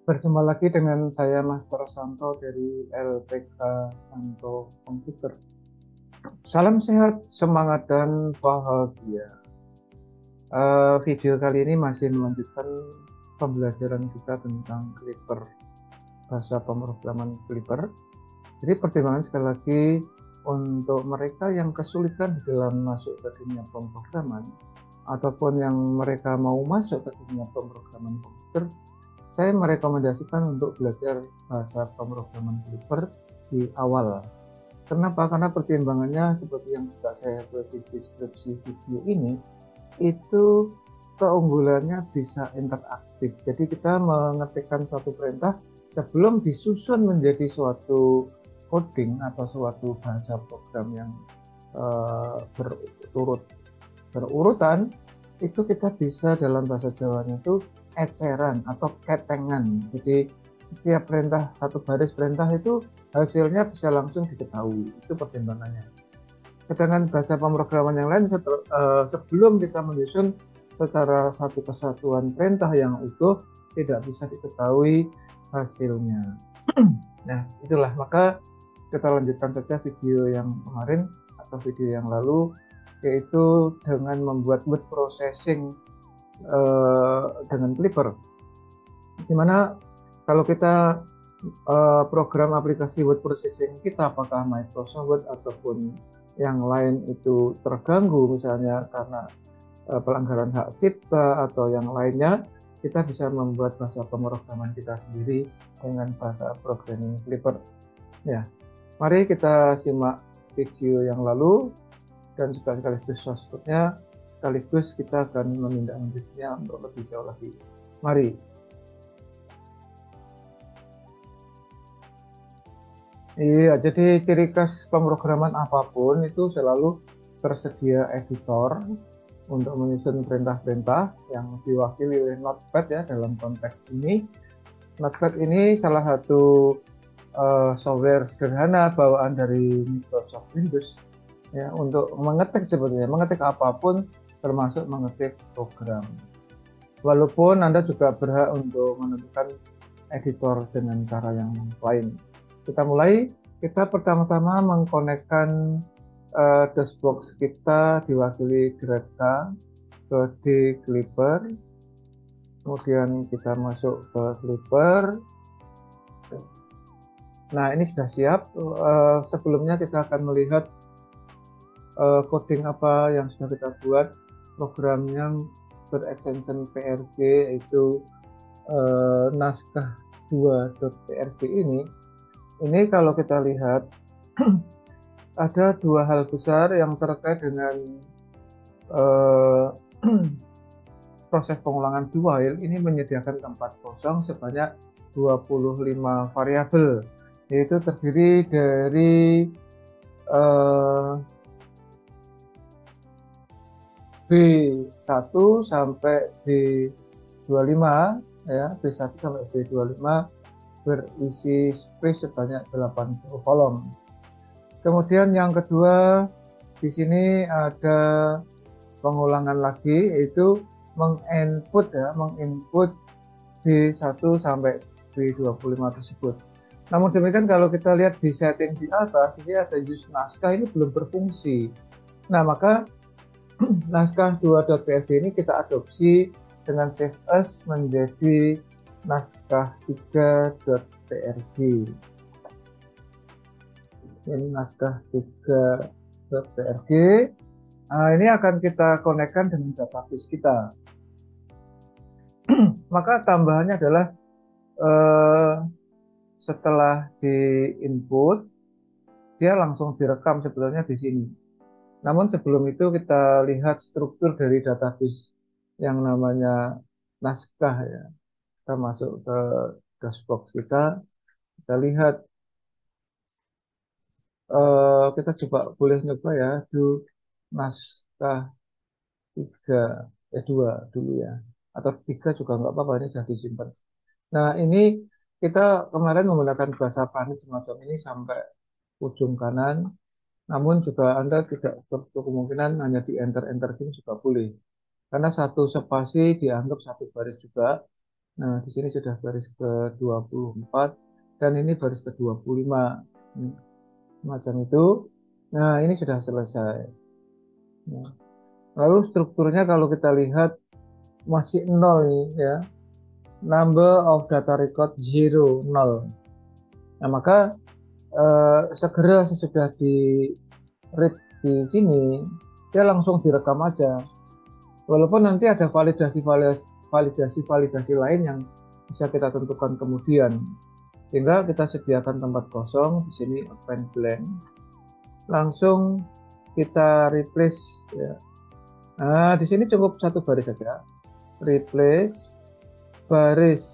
Berjumpa lagi dengan saya Master Santo dari LPK Santo Komputer. Salam sehat, semangat dan bahagia. Video kali ini masih melanjutkan pembelajaran kita tentang Clipper, bahasa pemrograman Clipper. Jadi pertimbangan sekali lagi untuk mereka yang kesulitan dalam masuk ke dunia pemrograman ataupun yang mereka mau masuk ke dunia pemrograman komputer, saya merekomendasikan untuk belajar bahasa pemrograman Clipper di awal. Kenapa? Karena pertimbangannya seperti yang sudah saya tulis di deskripsi video ini, itu keunggulannya bisa interaktif. Jadi kita mengetikkan suatu perintah sebelum disusun menjadi suatu coding atau suatu bahasa program yang berurutan, itu kita bisa dalam bahasa Jawanya itu eceran atau ketengan. Jadi setiap perintah, satu baris perintah itu hasilnya bisa langsung diketahui. Itu pertimbangannya. Sedangkan bahasa pemrograman yang lain sebelum kita menyusun secara satu kesatuan perintah yang utuh tidak bisa diketahui hasilnya. Nah, itulah maka kita lanjutkan saja video yang kemarin atau video yang lalu, yaitu dengan membuat word processing dengan Clipper. Dimana kalau kita program aplikasi word processing kita, apakah Microsoft Word ataupun yang lain itu terganggu misalnya karena pelanggaran hak cipta atau yang lainnya, kita bisa membuat bahasa pemrograman kita sendiri dengan bahasa programming Clipper. Ya, mari kita simak video yang lalu dan juga sekaligus shortcutnya, sekaligus kita akan menindaklanjutinya untuk lebih jauh lagi. Mari. Iya, jadi ciri khas pemrograman apapun itu selalu tersedia editor untuk menyusun perintah-perintah yang diwakili oleh Notepad ya dalam konteks ini. Notepad ini salah satu software sederhana bawaan dari Microsoft Windows ya untuk mengetik, sebetulnya mengetik apapun termasuk mengetik program. Walaupun Anda juga berhak untuk menentukan editor dengan cara yang lain. Kita mulai, kita pertama-tama mengkonekkan DOSBox kita diwakili Greta ke D Clipper, kemudian kita masuk ke Clipper. Nah, ini sudah siap. Sebelumnya kita akan melihat coding apa yang sudah kita buat, program yang berextension PRG, yaitu naskah 2.prg ini. Ini kalau kita lihat ada dua hal besar yang terkait dengan proses pengulangan do while. Ini menyediakan tempat kosong sebanyak 25 variabel, yaitu terdiri dari B1 sampai B25 ya, B1 sampai B25 berisi space sebanyak 80 kolom. Kemudian yang kedua, di sini ada pengulangan lagi, yaitu menginput B1 sampai B25 tersebut. Namun demikian kalau kita lihat di setting di atas, ini ada use naskah, ini belum berfungsi. Nah, maka naskah 2.prg ini kita adopsi dengan save as menjadi naskah 3.prg. Ini naskah 3.prg. Nah, ini akan kita konekkan dengan database kita. Maka tambahannya adalah setelah di input, dia langsung direkam sebetulnya di sini. Namun sebelum itu kita lihat struktur dari database yang namanya naskah ya. Kita masuk ke dashboard kita lihat, kita coba boleh nyoba ya, do naskah 2 dulu ya, atau 3 juga nggak apa-apa, ini sudah disimpan. Nah, ini kita kemarin menggunakan bahasa Panis semacam ini sampai ujung kanan, namun juga Anda tidak kemungkinan hanya di enter-enter gini juga boleh, karena satu spasi dianggap satu baris juga. Nah, di sini sudah baris ke-24 dan ini baris ke-25. Macam itu. Nah, ini sudah selesai. Nah, lalu strukturnya kalau kita lihat masih nol nih ya. Number of data record 0, 0. Nah, maka segera sesudah di read di sini, dia langsung direkam aja. Walaupun nanti ada validasi lain yang bisa kita tentukan kemudian. Sehingga kita sediakan tempat kosong di sini append blank. Langsung kita replace ya. Nah, di sini cukup satu baris saja. Replace baris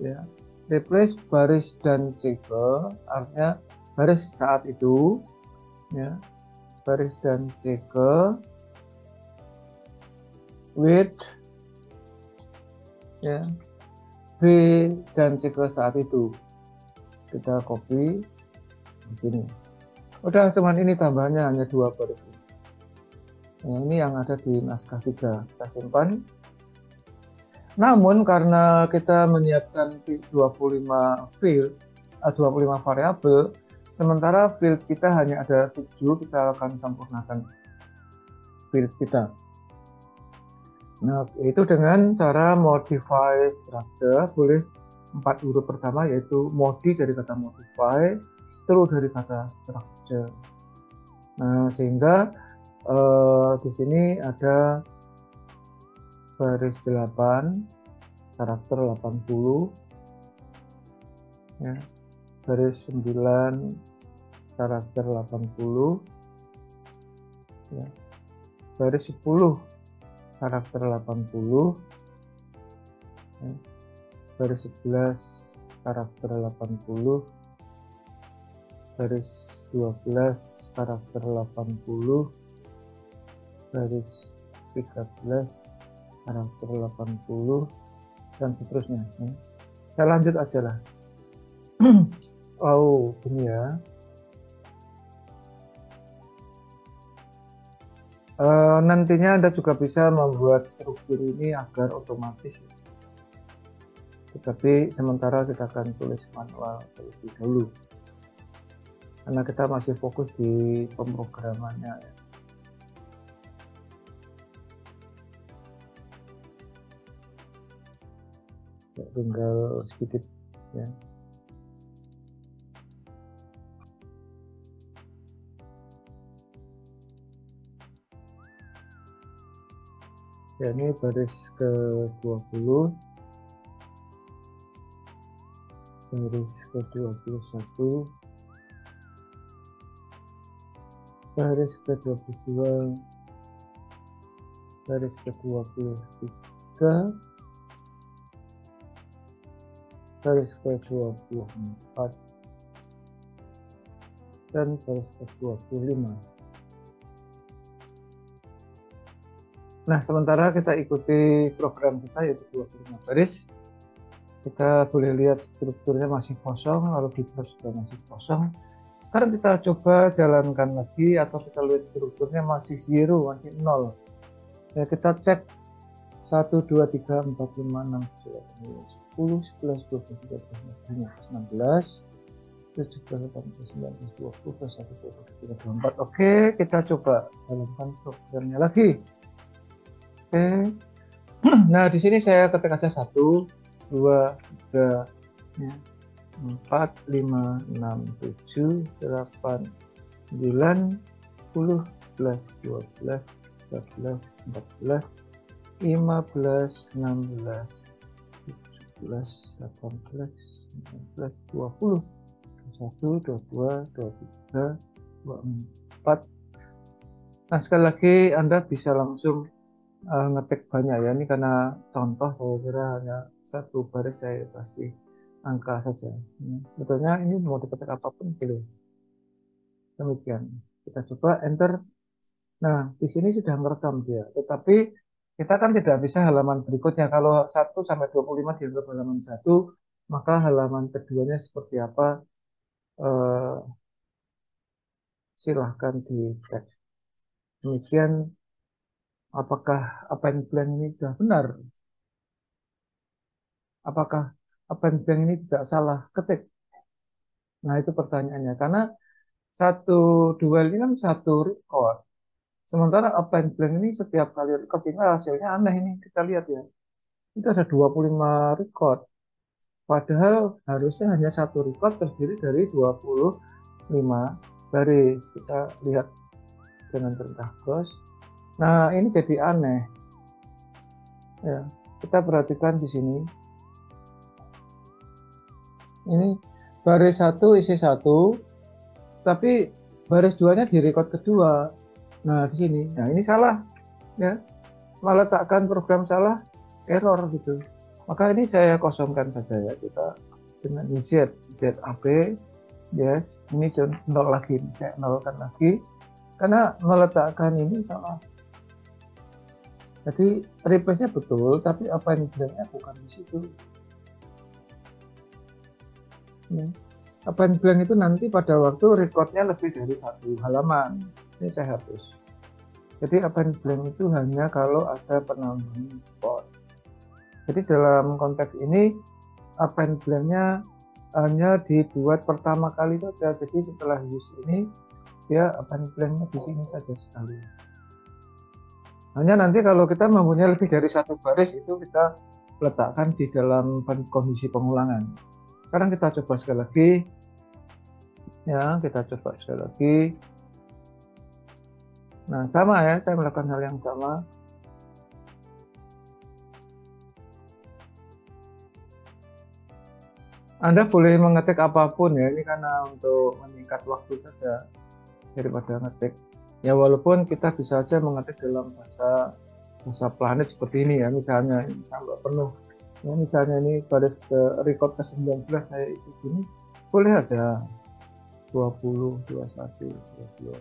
ya. Replace baris dan cike, artinya baris saat itu ya. Baris dan cike with ya B dan cike saat itu. Kita copy di sini. Udah cuman ini tambahannya hanya 2 baris. Nah, ini yang ada di naskah 3. Kita simpan. Namun karena kita menyiapkan 25 field, 25 variabel, sementara field kita hanya ada 7, kita akan sempurnakan field kita. Nah, itu dengan cara modify structure, boleh 4 huruf pertama yaitu modi dari kata modify, stru dari kata structure. Nah, sehingga di sini ada baris 8, karakter 80, ya, baris 9, karakter 80, ya, baris 10, karakter 80, ya, baris 11, karakter 80, baris 12, karakter 80, baris 13, karakter 80, dan seterusnya. Saya lanjut aja lah. Oh, ini ya. Nantinya Anda juga bisa membuat struktur ini agar otomatis. Tetapi sementara kita akan tulis manual terlebih dahulu. Karena kita masih fokus di pemrogramannya. Ya, tinggal sedikit ya. Ya, ini baris ke-20, baris ke-21, baris ke-22, baris ke-23, baris ke-24, dan baris ke-25. Nah, sementara kita ikuti program kita yaitu 25 baris. Kita boleh lihat strukturnya masih kosong, lalu kita sudah masih kosong. Sekarang kita coba jalankan lagi atau kita lihat strukturnya masih 0, masih 0. Ya, kita cek 1, 2, 3, 4, 5, 6, 7, 10, 11, 12, 13, 14, 15, 16, 17, 18, 19, 20, 21, 22, 23, 24. Oke, kita coba jalankan programnya lagi. Oke. Nah, di sini saya ketik aja 1, 2, 3, 4, 5, 6, 7, 8, 9, 10, 11, 12, 13, 14, 15, 16, 17, 18, 19, 20, 21, 22, 23, 24. Nah, sekali lagi Anda bisa langsung ngetik banyak ya, ini karena contoh saya kira hanya satu baris saya kasih angka saja. Sebetulnya ini mau diketik apapun boleh. Demikian, kita coba enter. Nah, di sini sudah merekam dia, tetapi kita kan tidak bisa halaman berikutnya. Kalau 1 sampai 25 dianggap halaman 1, maka halaman keduanya seperti apa, silahkan dicek. Demikian, apakah apa yang plan ini sudah benar? Apakah append blank ini tidak salah ketik? Nah, itu pertanyaannya. Karena satu duel ini kan satu record. Sementara append blank ini setiap kali record sehingga hasilnya aneh ini. Kita lihat ya. Itu ada 25 record. Padahal harusnya hanya satu record terdiri dari 25 baris. Kita lihat dengan perintah close. Nah, ini jadi aneh. Ya, kita perhatikan di sini. Ini baris 1 isi 1, tapi baris 2-nya di record kedua. Nah, di sini. Nah, ini salah. Ya. Meletakkan program salah, error gitu. Maka ini saya kosongkan saja ya. Kita dengan ZAP, yes, ini 0 lagi. Saya nolkan lagi. Karena meletakkan ini salah. Jadi replace-nya betul, tapi append blank-nya bukan di situ. Ya. Append blank itu nanti pada waktu record-nya lebih dari satu halaman. Ini saya hapus. Jadi append blank itu hanya kalau ada penambahan record. Jadi dalam konteks ini append blank-nya hanya dibuat pertama kali saja. Jadi setelah use ini dia append blank-nya di sini saja sekali. Hanya nanti kalau kita mempunyai lebih dari satu baris itu kita letakkan di dalam kondisi pengulangan. Sekarang kita coba sekali lagi. Ya, kita coba sekali lagi. Nah, sama ya, saya melakukan hal yang sama. Anda boleh mengetik apapun ya, ini karena untuk meningkat waktu saja daripada ngetik. Ya walaupun kita bisa saja mengetik dalam bahasa planet seperti ini ya, misalnya ini kalau penuh. Ya, misalnya ini baris record ke-19 saya ikut ini, boleh aja 20, 21, 22,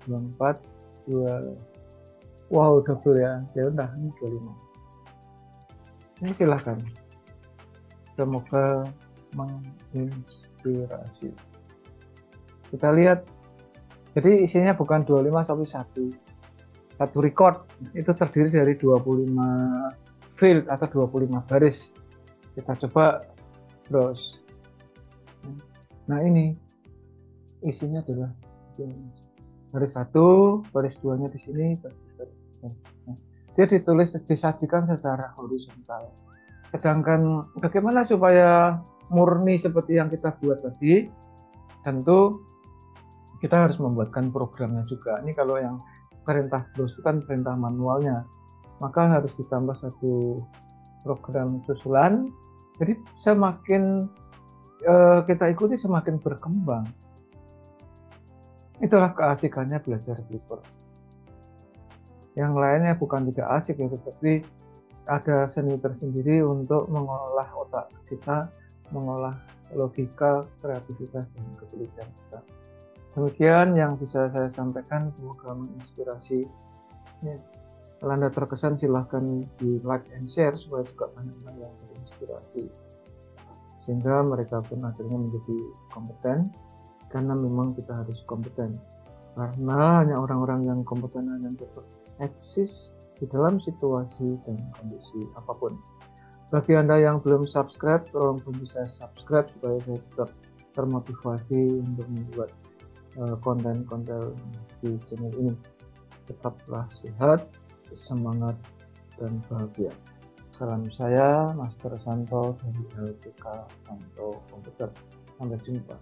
23, 24, 2, wow double ya, ya udah ini 25. Ini silahkan. Semoga menginspirasi. Kita lihat, jadi isinya bukan 25 tapi satu record itu terdiri dari 25 field atau 25 baris. Kita coba terus. Nah ini isinya adalah baris 1, baris 2-nya di sini, baris 3. Dia disajikan secara horizontal. Sedangkan bagaimana supaya murni seperti yang kita buat tadi? Tentu kita harus membuatkan programnya juga. Ini kalau yang perintah browse kan perintah manualnya, maka harus ditambah satu program susulan. Jadi semakin kita ikuti semakin berkembang. Itulah keasikannya belajar Clipper. Yang lainnya bukan tidak asik ya, tetapi ada seni tersendiri untuk mengolah otak kita, mengolah logika, kreativitas, dan ketelitian kita. Demikian yang bisa saya sampaikan, semoga menginspirasi. Kalau Anda terkesan silahkan di like and share supaya juga banyak yang terinspirasi. Sehingga mereka pun akhirnya menjadi kompeten, karena memang kita harus kompeten. Karena hanya orang-orang yang kompeten yang dapat eksis di dalam situasi dan kondisi apapun. Bagi Anda yang belum subscribe, tolong bisa subscribe supaya saya tetap termotivasi untuk membuat konten-konten di channel ini. Tetaplah sehat, semangat, dan bahagia. Salam saya, Master Santo dari LPK Santo Komputer. Sampai jumpa.